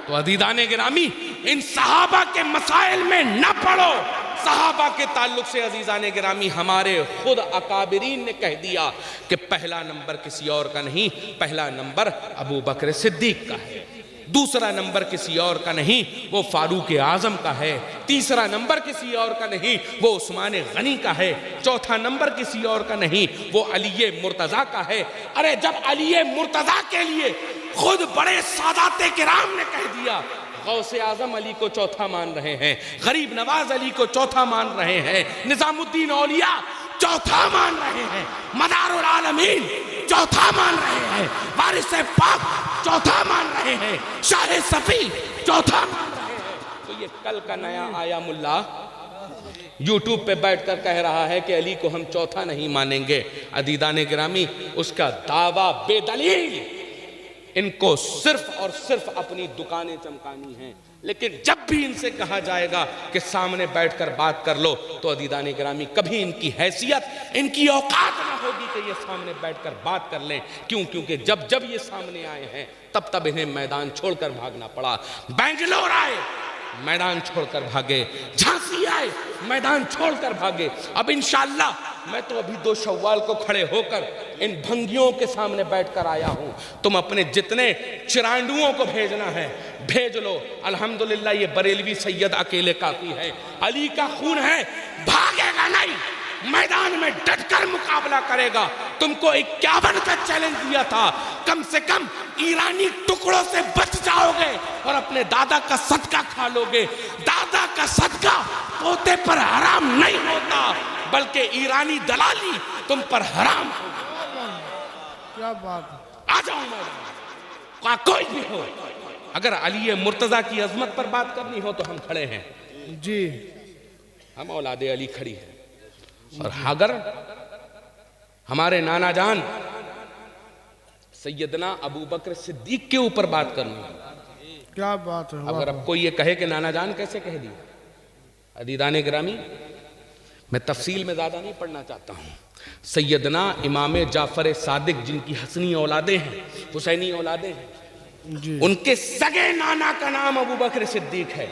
تو عزیزان گرامی ان صحابہ کے مسائل میں نہ پڑو۔ صحابہ کے تعلق سے عزیزان گرامی ہمارے خود اکابرین نے کہہ دیا کہ پہلا نمبر کسی اور کا نہیں، پہلا نمبر ابو بکر صدیق کا ہے، دوسرا نمبر کسی اور کا نہیں وہ فاروق اعظم کا ہے، تیسرا نمبر کسی اور کا نہیں وہ عثمان غنی کا ہے، چوتھا نمبر کسی اور کا نہیں وہ علی مرتضیٰ کا ہے۔ ارے جب علی مرتضیٰ کے لیے خود بڑے سادات کرام نے کہہ دیا، غوث اعظم علی کو چوتھا مان رہے ہیں، غریب نواز علی کو چوتھا مان رہے ہیں، نظام الدین اولیاء چوتھا مان رہے ہیں، مدار العالمین چوتھا مان رہے ہیں، وارث پاک چوتھا مان رہے ہیں، شاہ صفی چوتھا مان رہے ہیں، تو یہ کل کا نیا آیا ملا یوٹیوب پہ بیٹھ کر کہہ رہا ہے کہ علی کو ہم چوتھا نہیں مانیں گے۔ عزیزان گرامی اس کا دعویٰ بے دلیل، ان کو صرف اور صرف اپنی دکانیں چمکانی ہیں، لیکن جب بھی ان سے کہا جائے گا کہ سامنے بیٹھ کر بات کر لو تو عزیزان گرامی کبھی ان کی حیثیت، ان کی اوقات نہ ہوگی کہ یہ سامنے بیٹھ کر بات کر لیں۔ کیونکہ جب یہ سامنے آئے ہیں تب انہیں میدان چھوڑ کر بھاگنا پڑا۔ بنگلور آئے میدان چھوڑ کر بھاگے، جھانسی آئے میدان چھوڑ کر بھاگے۔ اب انشاءاللہ میں تو ابھی 2 شوال کو کھڑے ہو کر ان بھنگیوں کے سامنے بیٹھ کر آیا ہوں، تم اپنے جتنے چرانڈوؤں کو بھیجنا ہے بھیج لو۔ الحمدللہ یہ بریلوی سید اکیلے کافی ہے، علی کا خون ہے، بھاگے گا نہیں، میدان میں ڈٹ کر مقابلہ کرے گا۔ تم کو 51 کا چیلنج دیا تھا، کم سے کم ایرانی ٹکڑوں سے بچ جاؤ گے اور اپنے دادا کا صدقہ کھا لو گے۔ دادا کا صدقہ پوتے پر حرام نہیں ہوتا، بلکہ ایرانی دلالی تم پر حرام ہوگا۔ کیا بات ہے، آ جاؤ میدان، کوئی بھی ہو، اگر علی مرتضیٰ کی عظمت پر بات کرنی ہو تو ہم کھڑے ہیں، جی ہم اولاد علی کھڑی ہیں۔ اور اگر ہمارے نانا جان سیدنا ابو بکر صدیق کے اوپر بات کرنی ہے، کیا بات ہے، اگر اب کوئی یہ کہے کہ نانا جان کیسے کہہ دیا، عزیزان گرامی میں تفصیل میں زیادہ نہیں پڑھنا چاہتا ہوں۔ سیدنا امام جعفر صادق جن کی حسنی اولادیں ہیں، حسینی اولادیں ہیں، جی ان کے سگے نانا کا نام ابو بکر صدیق ہے۔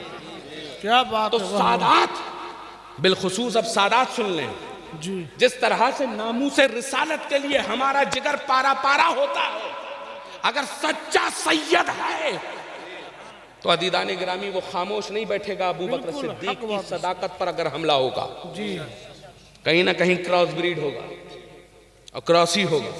کیا بات تو ہے، سادات بالخصوص اب سادات سن لیں، جی جس طرح سے ناموس رسالت کے لیے ہمارا جگر پارا پارا ہوتا ہے، اگر سچا سید ہے تو عزیزان گرامی وہ خاموش نہیں بیٹھے گا۔ ابو بکر صدیق کی صداقت پر اگر حملہ ہوگا، جی کہیں نہ کہیں کراس بریڈ ہوگا اور کراسی ہوگا،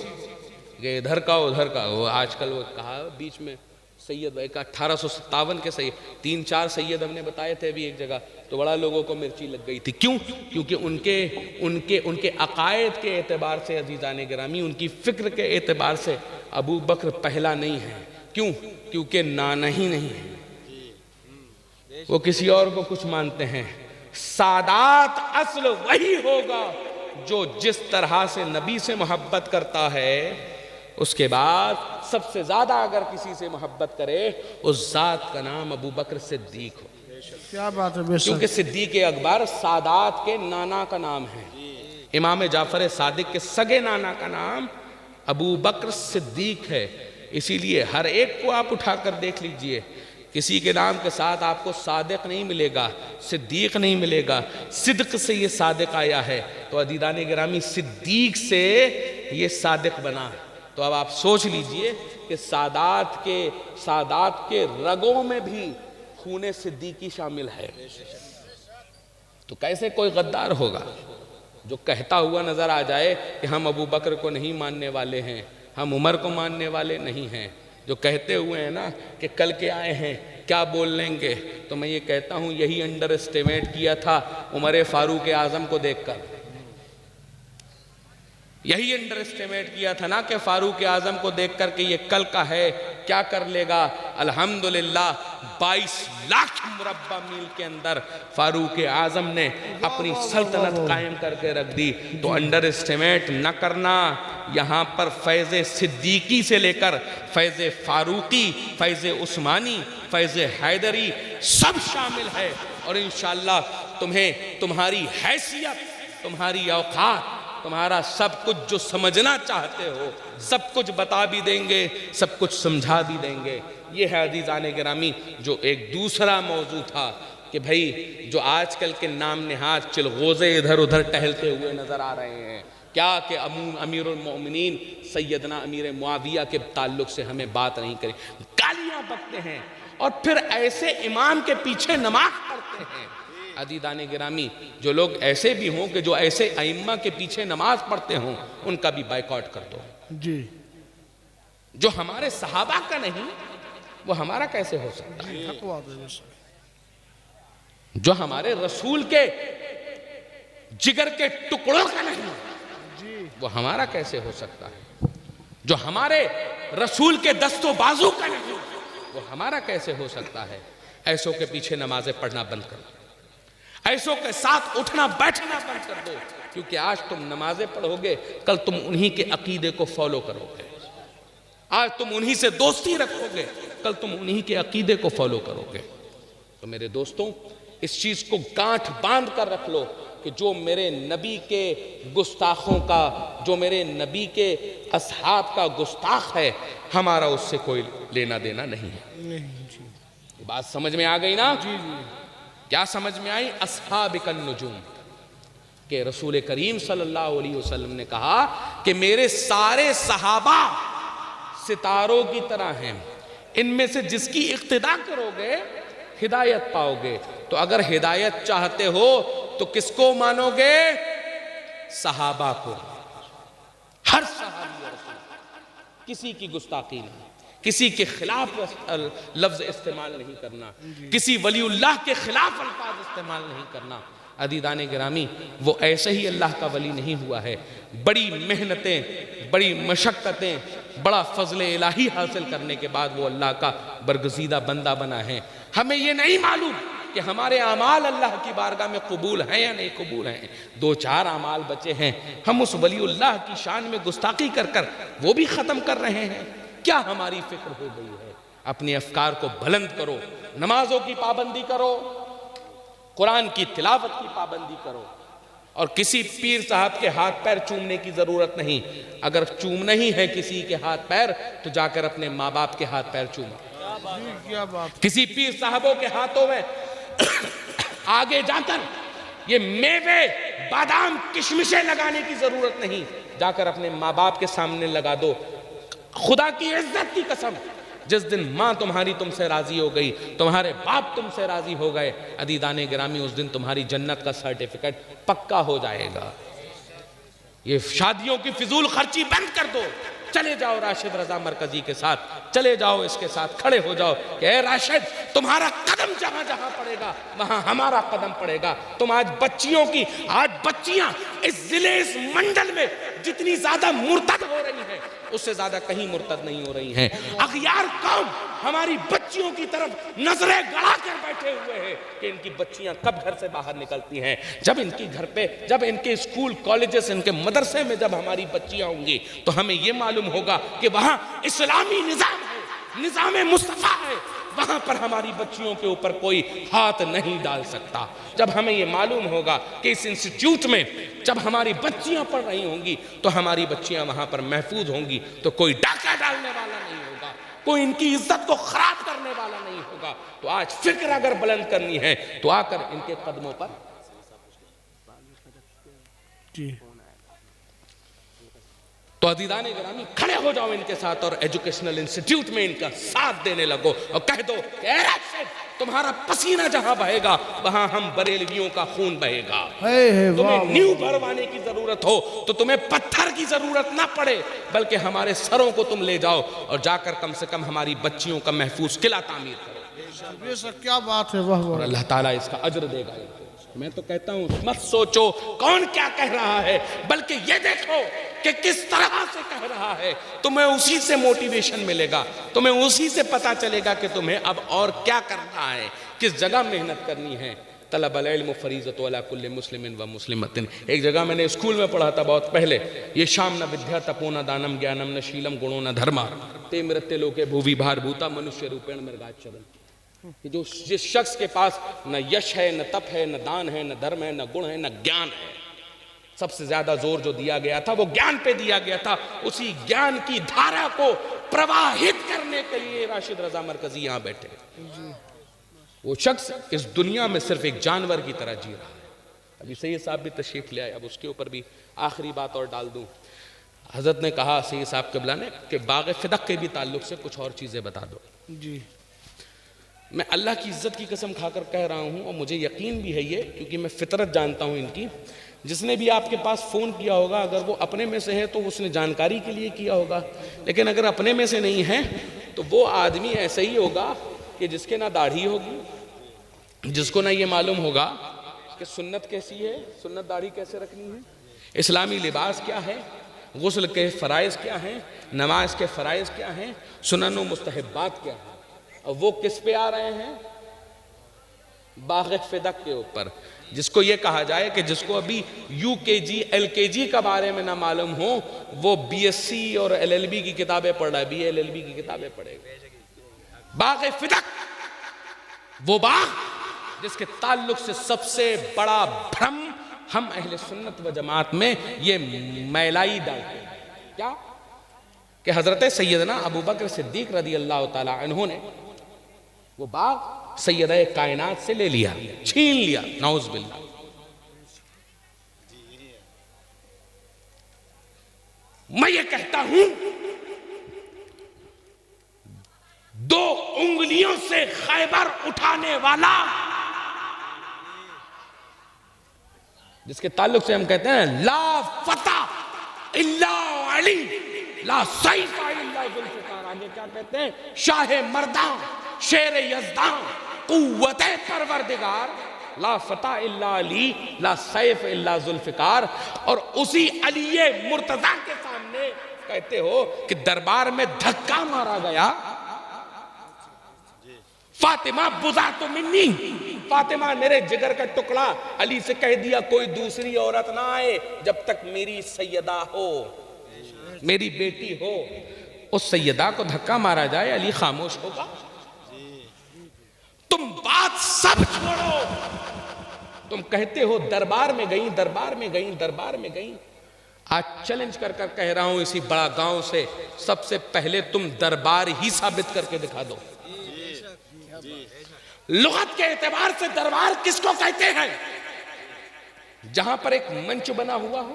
کہ ادھر کا ادھر کا۔ وہ آج کل وہ کہا بیچ میں سید 1857 کے سید 3-4 سید ہم نے بتائے تھے ابھی ایک جگہ، تو بڑا لوگوں کو مرچی لگ گئی تھی۔ کیوں؟ کیونکہ ان کے عقائد کے اعتبار سے عزیزان گرامی، ان کی فکر کے اعتبار سے ابو بکر پہلا نہیں ہے۔ کیوں؟ کیونکہ نانا ہی نہیں ہے، وہ کسی اور کو کچھ مانتے ہیں۔ سادات اصل وہی ہوگا جو جس طرح سے نبی سے محبت کرتا ہے، اس کے بعد سب سے زیادہ اگر کسی سے محبت کرے اس ذات کا نام ابو بکر صدیق ہو۔ کیا بات ہے، بے شک. کیونکہ صدیق اکبر سادات کے نانا کا نام ہے. امام جعفر صادق کے سگے نانا کا نام ابو بکر صدیق ہے. اسی لیے ہر ایک کو آپ اٹھا کر دیکھ لیجئے، کسی کے نام کے ساتھ آپ کو صادق نہیں ملے گا، صدیق نہیں ملے گا. صدق سے یہ صادق آیا ہے، تو عزیزان گرامی صدیق سے یہ صادق بنا. تو اب آپ سوچ لیجئے کہ سادات کے رگوں میں بھی خون صدیقی شامل ہے. تو کیسے کوئی غدار ہوگا جو کہتا ہوا نظر آ جائے کہ ہم ابو بکر کو نہیں ماننے والے ہیں، ہم عمر کو ماننے والے نہیں ہیں، جو کہتے ہوئے ہیں نا کہ کل کے آئے ہیں کیا بول لیں گے. تو میں یہ کہتا ہوں یہی انڈر اسٹیمیٹ کیا تھا عمر فاروق اعظم کو دیکھ کر، یہی انڈر اسٹیمیٹ کیا تھا نا کہ فاروق اعظم کو دیکھ کر کہ یہ کل کا ہے کیا کر لے گا. الحمدللہ 22 لاکھ مربع میل کے اندر فاروق اعظم نے اپنی سلطنت قائم کر کے رکھ دی. تو انڈر اسٹیمیٹ نہ کرنا. یہاں پر فیض صدیقی سے لے کر فیض فاروقی، فیض عثمانی، فیض حیدری سب شامل ہے. اور انشاءاللہ تمہیں تمہاری حیثیت، تمہاری اوقات، تمہارا سب کچھ جو سمجھنا چاہتے ہو سب کچھ بتا بھی دیں گے، سب کچھ سمجھا بھی دیں گے. یہ ہے عزیزان گرامی جو ایک دوسرا موضوع تھا کہ بھائی جو آج کل کے نام نہاد چلغوزے ادھر ادھر ٹہلتے ہوئے نظر آ رہے ہیں، کیا کہ امیر المؤمنین سیدنا امیر معاویہ کے تعلق سے ہمیں بات نہیں کریں، گالیاں بکتے ہیں اور پھر ایسے امام کے پیچھے نماز پڑھتے ہیں. عزیزان گرامی جو لوگ ایسے بھی ہوں کہ جو ایسے ائمہ کے پیچھے نماز پڑھتے ہوں ان کا بھی بائیکاٹ کر دو. جی. جو ہمارے صحابہ کا نہیں وہ ہمارا کیسے ہو سکتا ہے؟ حق بات ہے، بے شک. جو ہمارے رسول کے جگر کے ٹکڑوں کا نہیں وہ ہمارا کیسے ہو سکتا ہے؟ جو ہمارے رسول کے دست و بازو کا نہیں وہ ہمارا کیسے ہو سکتا ہے؟ ایسوں کے پیچھے نمازیں پڑھنا بند کر دو، ایسوں کے ساتھ اٹھنا بیٹھنا بند کر دو. کیونکہ آج تم نمازیں پڑھو گے کل تم انہی کے عقیدے کو فالو کرو گے. آج تم انہی سے دوستی رکھو گے کل تم انہی کے عقیدے کو فالو کرو گے. تو میرے دوستوں اس چیز کو گانٹھ باندھ کر رکھ لو کہ جو میرے نبی کے گستاخوں کا، جو میرے نبی کے اصحاب کا گستاخ ہے ہمارا اس سے کوئی لینا دینا نہیں ہے. بات سمجھ میں آ گئی نا؟ کیا سمجھ میں آئی؟ اصحابک النجوم کہ رسول کریم صلی اللہ علیہ وسلم نے کہا کہ میرے سارے صحابہ ستاروں کی طرح ہیں، ان میں سے جس کی اقتداء کرو گے ہدایت پاؤ گے. تو اگر ہدایت چاہتے ہو تو کس کو مانو گے؟ صحابہ کو. ہر صحابی رسول، کسی کی گستاخی نہیں، کسی کے خلاف لفظ استعمال نہیں کرنا، کسی ولی اللہ کے خلاف الفاظ استعمال نہیں کرنا. عزیزان گرامی وہ ایسے ہی اللہ کا ولی نہیں ہوا ہے، بڑی محنتیں، بڑی مشقتیں، بڑا فضل الہی حاصل کرنے کے بعد وہ اللہ کا برگزیدہ بندہ بنا ہے. ہمیں یہ نہیں معلوم کہ ہمارے اعمال اللہ کی بارگاہ میں قبول ہیں یا نہیں قبول ہیں. 2-4 اعمال بچے ہیں، ہم اس ولی اللہ کی شان میں گستاخی کر کر وہ بھی ختم کر رہے ہیں. کیا ہماری فکر ہو گئی ہے؟ اپنے افکار کو بلند کرو، نمازوں کی پابندی کرو، قرآن کی تلاوت کی پابندی کرو، اور کسی پیر صاحب کے ہاتھ پیر چومنے کی ضرورت نہیں. اگر چومنا ہی ہے کسی کے ہاتھ پیر تو جا کر اپنے ماں باپ کے ہاتھ پیر چومو. کیا بات. کسی پیر صاحبوں کے ہاتھوں میں آگے جا کر یہ میوے بادام کشمشیں لگانے کی ضرورت نہیں، جا کر اپنے ماں باپ کے سامنے لگا دو. خدا کی عزت کی قسم جس دن ماں تمہاری تم سے راضی ہو گئی، تمہارے باپ تم سے راضی ہو گئے، عزیزان گرامی اس دن تمہاری جنت کا سرٹیفکیٹ پکا ہو جائے گا. یہ شادیوں کی فضول خرچی بند کر دو. چلے جاؤ راشد رضا مرکزی کے ساتھ، چلے جاؤ اس کے ساتھ، کھڑے ہو جاؤ کہ اے راشد تمہارا قدم جہاں جہاں پڑے گا وہاں ہمارا قدم پڑے گا. تم آج بچیاں اس ضلع اس منڈل میں جتنی زیادہ مرتد ہو رہی ہیں اس سے زیادہ کہیں مرتد نہیں ہو رہی ہیں. اغیار قوم ہماری بچیوں کی طرف نظریں گڑا کر بیٹھے ہوئے ہیں کہ ان کی بچیاں کب گھر سے باہر نکلتی ہیں. جب ان کی گھر پہ، جب ان کے اسکول کالجز، ان کے مدرسے میں جب ہماری بچیاں ہوں گی تو ہمیں یہ معلوم ہوگا کہ وہاں اسلامی نظام ہے، نظام مصطفیٰ ہے. وہاں پر ہماری بچیوں کے اوپر کوئی ہاتھ نہیں ڈال سکتا۔ جب ہمیں یہ معلوم ہوگا کہ اس انسٹیٹیوٹ میں جب ہماری بچیاں پڑھ رہی ہوں گی تو ہماری بچیاں وہاں پر محفوظ ہوں گی، تو کوئی ڈاکہ ڈالنے والا نہیں ہوگا، کوئی ان کی عزت کو خراب کرنے والا نہیں ہوگا۔ تو آج فکر اگر بلند کرنی ہے تو آ کر ان کے قدموں پر جی تو عزیزان گرامی کھڑے ہو جاؤ ان کے ساتھ اور ایجوکیشنل انسٹیٹیوٹ میں ان کا ساتھ دینے لگو اور کہہ دو کہ اے راشد، تمہارا پسینہ جہاں بہے گا وہاں ہم بریلویوں کا خون بہے گا۔ تمہیں نیو بھروانے کی ضرورت ہو تو تمہیں پتھر کی ضرورت نہ پڑے، بلکہ ہمارے سروں کو تم لے جاؤ اور جا کر کم سے کم ہماری بچیوں کا محفوظ قلعہ تعمیر کرو۔ یہ سب کیا بات ہے، واہ اور واہ۔ اللہ تعالیٰ اس کا اجر دے گا۔ میں تو کہتا ہوں مت سوچو کون کیا کہہ رہا ہے، بلکہ یہ دیکھو کہ کس طرح سے کہہ رہا ہے، تمہیں اسی سے موٹیویشن ملے گا، تمہیں اسی سے پتا چلے گا کہ تمہیں اب اور کیا کرنا ہے، کس جگہ محنت کرنی ہے۔ طلب العلم فریضۃ علی کل مسلم و مسلمۃ۔ ایک جگہ میں نے اسکول میں پڑھا تھا بہت پہلے، یہ شام نہ ودھیا تپو نہ دانم گیانم نہ شیلم گنو نہ دھرما تے مرتے لوکے بھووی بھار بھوتا منشیہ روپین مرگاچرن۔ کہ جو جس شخص کے پاس نہ یش ہے، نہ تپ ہے، نہ دان ہے، نہ دھرم ہے، نہ گن ہے، نہ گیان ہے، سب سے زیادہ زور جو دیا گیا تھا وہ گیان پہ دیا گیا تھا، اسی گیان کی دھارا کو پرواہت کرنے کے لیے راشد رضا مرکزی یہاں بیٹھے۔ وہ شخص اس دنیا میں صرف ایک جانور کی طرح جی رہا ہے۔ ابھی سید صاحب بھی تشریف لے آئے، اب اس کے اوپر بھی آخری بات اور ڈال دوں۔ حضرت نے کہا سید صاحب قبلہ نے کہ باغ فدق کے بھی تعلق سے کچھ اور چیزیں بتا دو۔ جی میں اللہ کی عزت کی قسم کھا کر کہہ رہا ہوں، اور مجھے یقین بھی ہے یہ، کیونکہ میں فطرت جانتا ہوں ان کی، جس نے بھی آپ کے پاس فون کیا ہوگا اگر وہ اپنے میں سے ہے تو اس نے جانکاری کے لیے کیا ہوگا، لیکن اگر اپنے میں سے نہیں ہے تو وہ آدمی ایسا ہی ہوگا کہ جس کے نہ داڑھی ہوگی، جس کو نہ یہ معلوم ہوگا کہ سنت کیسی ہے، سنت داڑھی کیسے رکھنی ہے، اسلامی لباس کیا ہے، غسل کے فرائض کیا ہیں، نماز کے فرائض کیا ہیں، سنن و مستحبات کیا ہیں، اور وہ کس پہ آ رہے ہیں؟ باغ فدق کے اوپر، جس کو یہ کہا جائے کہ جس کو ابھی یو کے جی ایل کے جی کا بارے میں نہ معلوم ہو وہ بی ایس سی اور ایل ایل بی کی کتابیں پڑھ رہا ہے، بی ایل ایل بی کی کتابیں پڑھے گا۔ باغ فدق وہ باغ جس کے تعلق سے سب سے بڑا بھرم ہم اہل سنت و جماعت میں یہ میلائی ڈالتے ہیں، کیا کہ حضرت سیدنا ابو بکر صدیق رضی اللہ تعالی عنہ نے وہ باغ سیدہ کائنات سے لے لیا، چھین لیا، نعوذ باللہ۔ میں یہ کہتا ہوں 2 انگلیوں سے خیبر اٹھانے والا، جس کے تعلق سے ہم کہتے ہیں لا فتح الا علی، لا سیف الا ذوالفقار، آگے کیا کہتے ہیں؟ شاہ مردان، شیر یزدان، قوت پروردگار، لا فتح الا علی، لا سیف الا ذوالفقار۔ اور اسی علی مرتضیٰ کے سامنے کہتے ہو کہ دربار میں دھکا مارا گیا، فاطمہ بضعت منی، فاطمہ میرے جگر کا ٹکڑا، علی سے کہہ دیا کوئی دوسری عورت نہ آئے جب تک میری سیدہ ہو، میری بیٹی ہو۔ اس سیدہ کو دھکا مارا جائے، علی خاموش ہوگا؟ تم بات سب چھوڑو، تم کہتے ہو دربار میں گئیں، دربار میں گئیں، دربار میں گئیں۔ آج چیلنج کر کر کہہ رہا ہوں اسی بڑا گاؤں سے، سب سے پہلے تم دربار ہی ثابت کر کے دکھا دو۔ لغت کے اعتبار سے دربار کس کو کہتے ہیں؟ جہاں پر ایک منچ بنا ہوا ہو،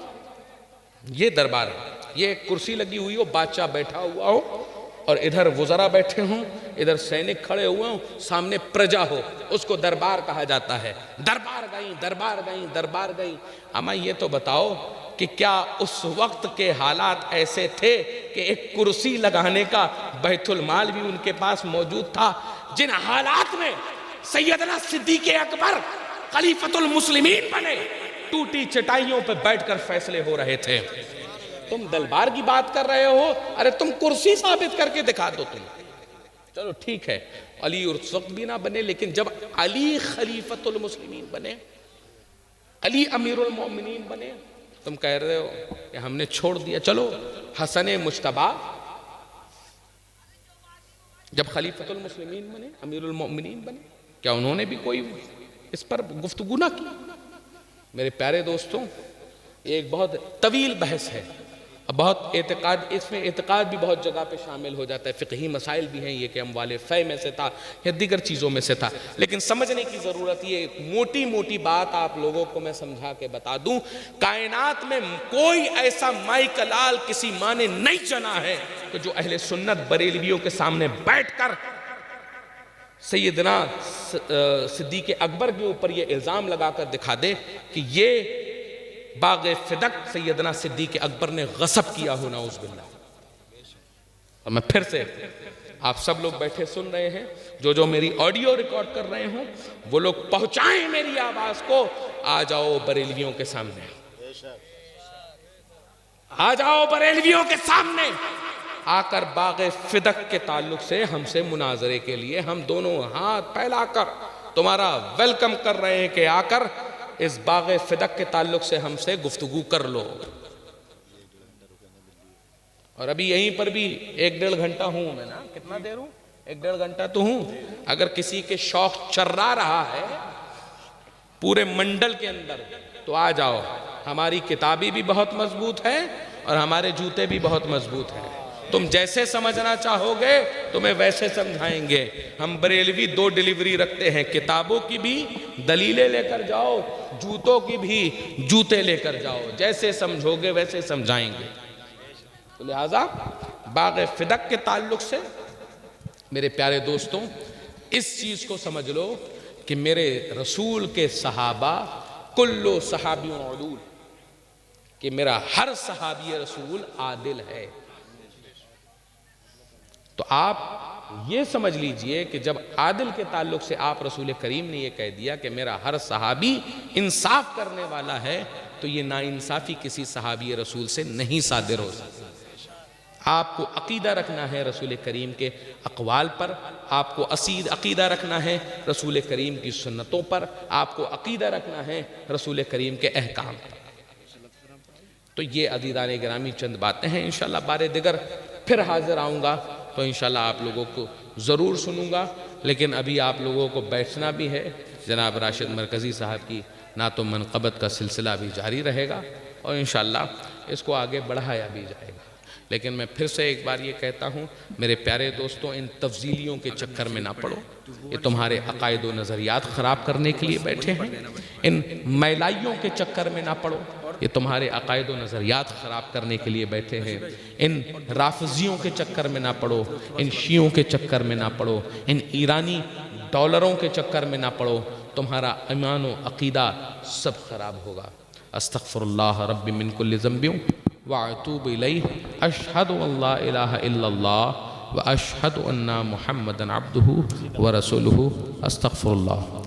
یہ دربار ہے۔ یہ ایک کرسی لگی ہوئی ہو، بادشاہ بیٹھا ہوا ہو، اور ادھر وزراء بیٹھے ہوں، ادھر سینک کھڑے ہوئے ہوں، سامنے پرجا ہو، اس کو دربار کہا جاتا ہے۔ دربار گئیں، دربار گئیں، دربار گئیں۔ اما یہ تو بتاؤ کہ کیا اس وقت کے حالات ایسے تھے کہ ایک کرسی لگانے کا بیت المال بھی ان کے پاس موجود تھا؟ جن حالات میں سیدنا صدیق اکبر خلیفۃ المسلمین بنے، ٹوٹی چٹائیوں پہ بیٹھ کر فیصلے ہو رہے تھے۔ تم دربار کی بات کر رہے ہو، ارے تم کرسی ثابت کر کے دکھا دو۔ تم چلو ٹھیک ہے، علی اس وقت بھی نہ بنے، لیکن جب علی خلیفۃ المسلمین بنے، علی امیر المومنین بنے، تم کہہ رہے ہو کہ ہم نے چھوڑ دیا۔ چلو حسن مجتبیٰ جب خلیفۃ المسلمین بنے، امیر المؤمنین بنے، کیا انہوں نے بھی کوئی اس پر گفتگو نہ کی؟ میرے پیارے دوستوں، یہ ایک بہت طویل بحث ہے، بہت اعتقاد، اس میں اعتقاد بھی بہت جگہ پہ شامل ہو جاتا ہے، فقہی مسائل بھی ہیں یہ کہ اموال فے میں سے تھا یا دیگر چیزوں میں سے تھا، لیکن سمجھنے کی ضرورت، یہ موٹی موٹی بات آپ لوگوں کو میں سمجھا کے بتا دوں، کائنات میں کوئی ایسا مائی کا لال کسی ماں نے نہیں جنا ہے کہ جو اہل سنت بریلویوں کے سامنے بیٹھ کر سیدنا صدیق اکبر کے اوپر یہ الزام لگا کر دکھا دے کہ یہ باغ فدق سیدنا صدیق اکبر نے غصب کیا ہو، نعوذ باللہ۔ اور میں پھر سے، آپ سب لوگ بیٹھے سن رہے ہیں، جو میری آڈیو ریکارڈ کر رہے ہوں وہ لوگ پہنچائیں میری آواز کو، آ جاؤ بریلویوں کے سامنے، آ جاؤ بریلویوں کے سامنے، آ کر باغ فدق کے تعلق سے ہم سے مناظرے کے لیے ہم دونوں ہاتھ پھیلا کر تمہارا ویلکم کر رہے ہیں کہ آ کر اس باغ فدق کے تعلق سے ہم سے گفتگو کر لو۔ اور ابھی یہیں پر بھی 1-1.5 گھنٹہ ہوں میں نا، کتنا دیر ہوں؟ 1-1.5 گھنٹہ تو ہوں۔ اگر کسی کے شوق چرا رہا ہے پورے منڈل کے اندر تو آ جاؤ، ہماری کتابی بھی بہت مضبوط ہے اور ہمارے جوتے بھی بہت مضبوط ہیں، تم جیسے سمجھنا چاہو گے تمہیں ویسے سمجھائیں گے۔ ہم بریلوی 2 ڈیلیوری رکھتے ہیں، کتابوں کی بھی دلیلیں لے کر جاؤ، جوتوں کی بھی جوتے لے کر جاؤ، جیسے سمجھو گے ویسے سمجھائیں گے۔ تو لہٰذا باغ فدق کے تعلق سے میرے پیارے دوستوں اس چیز کو سمجھ لو کہ میرے رسول کے صحابہ کلو صحابی عدول، کہ میرا ہر صحابی رسول عادل ہے۔ تو آپ یہ سمجھ لیجئے کہ جب عادل کے تعلق سے آپ رسول کریم نے یہ کہہ دیا کہ میرا ہر صحابی انصاف کرنے والا ہے، تو یہ ناانصافی کسی صحابی رسول سے نہیں صادر ہو سکتی۔ آپ کو عقیدہ رکھنا ہے رسول کریم کے اقوال پر، آپ کو عقیدہ رکھنا ہے رسول کریم کی سنتوں پر، آپ کو عقیدہ رکھنا ہے رسول کریم کے احکام پر۔ تو یہ عزیزان گرامی چند باتیں ہیں، انشاءاللہ بارے دیگر پھر حاضر آؤں گا تو انشاءاللہ آپ لوگوں کو ضرور سنوں گا، لیکن ابھی آپ لوگوں کو بیٹھنا بھی ہے۔ جناب راشد مرکزی صاحب کی نعت و منقبت کا سلسلہ بھی جاری رہے گا اور انشاءاللہ اس کو آگے بڑھایا بھی جائے گا۔ لیکن میں پھر سے ایک بار یہ کہتا ہوں میرے پیارے دوستوں، ان تفضیلیوں کے چکر میں نہ پڑو، یہ تمہارے عقائد و نظریات خراب کرنے کے لیے بیٹھے ہیں۔ ان میلائیوں کے چکر میں نہ پڑو، یہ تمہارے عقائد و نظریات خراب کرنے کے لیے بیٹھے ہیں۔ ان رافضیوں کے چکر میں نہ پڑو، ان شیعوں کے چکر میں نہ پڑو، ان ایرانی ڈالروں کے چکر میں نہ پڑو، تمہارا ایمان و عقیدہ سب خراب ہوگا۔ استغفر اللہ رب من کل ذنب واتوب الیہ، اشہد ان لا الہ الا اللہ واشہد ان محمدا عبدہ ورسولہ، استغفر اللہ۔